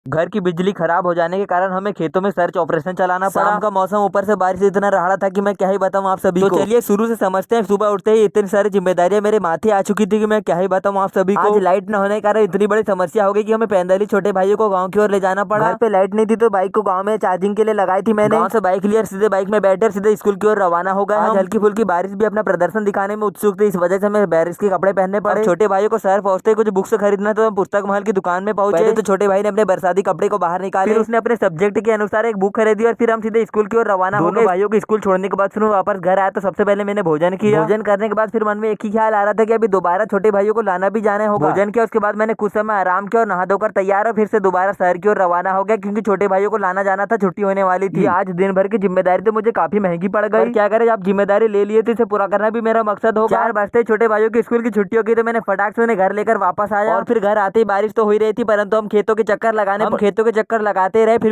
घर की बिजली खराब हो जाने के कारण हमें खेतों में सर्च ऑपरेशन चलाना पड़ा। शाम का मौसम, ऊपर से बारिश इतना रहा था कि मैं क्या ही बताऊं आप सभी को। तो चलिए शुरू से समझते हैं। सुबह उठते ही इतनी सारी जिम्मेदारियां मेरे माथे आ चुकी थी कि मैं क्या ही बताऊं आप सभी को। आज लाइट न होने के कारण इतनी बड़ी समस्या हो गई कि हमें 45 छोटे भाइयों को गाँव की ओर ले जाना पड़ा। घर पे लाइट नहीं थी तो बाइक को गाँव में चार्जिंग के लिए लगाई थी मैंने। गाँव से बाइक लिया, सीधे बाइक में बैठे सीधे स्कूल की ओर रवाना हो गए। आज हल्की फुल्की बारिश भी अपना प्रदर्शन दिखाने में उत्सुक थी, इस वजह से हमें बारिश के कपड़े पहनने पड़े। छोटे भाइयों को शहर पहुंचते ही कुछ बुक्स खरीदना, तो हम पुस्तक महल की दुकान में पहुंचे। तो छोटे भाई ने अपने बरसाती कपड़े को बाहर निकाले, फिर उसने अपने सब्जेक्ट के अनुसार एक बुक खरीदी और फिर हम सीधे स्कूल की ओर रवाना हो गए। दोनों भाइयों को स्कूल छोड़ने के बाद फिर वापस घर आया तो सबसे पहले मैंने भोजन किया। भोजन करने के बाद फिर मन में एक ही ख्याल आ रहा था कि अभी दोबारा छोटे भाइयों को लाना भी जाने होगा। भोजन किया, उसके बाद मैंने कुछ समय आराम किया और नहा धोकर तैयार और फिर से दोबारा शहर की ओर रवाना हो गया, क्योंकि छोटे भाइयों को लाना जाना था, छुट्टी होने वाली थी। आज दिन भर की जिम्मेदारी तो मुझे काफी महंगी पड़ गई। क्या करे, जब जिम्मेदारी ले लिए थे इसे पूरा करना भी मेरा मकसद होगा। 4 बजते छोटे भाइयों की स्कूल की छुट्टी हो गई तो मैंने फटाक से उन्हें घर लेकर वापस आया और फिर घर आते ही बारिश तो हो ही रही थी, परंतु हम खेतों के चक्कर लगाते रहे। फिर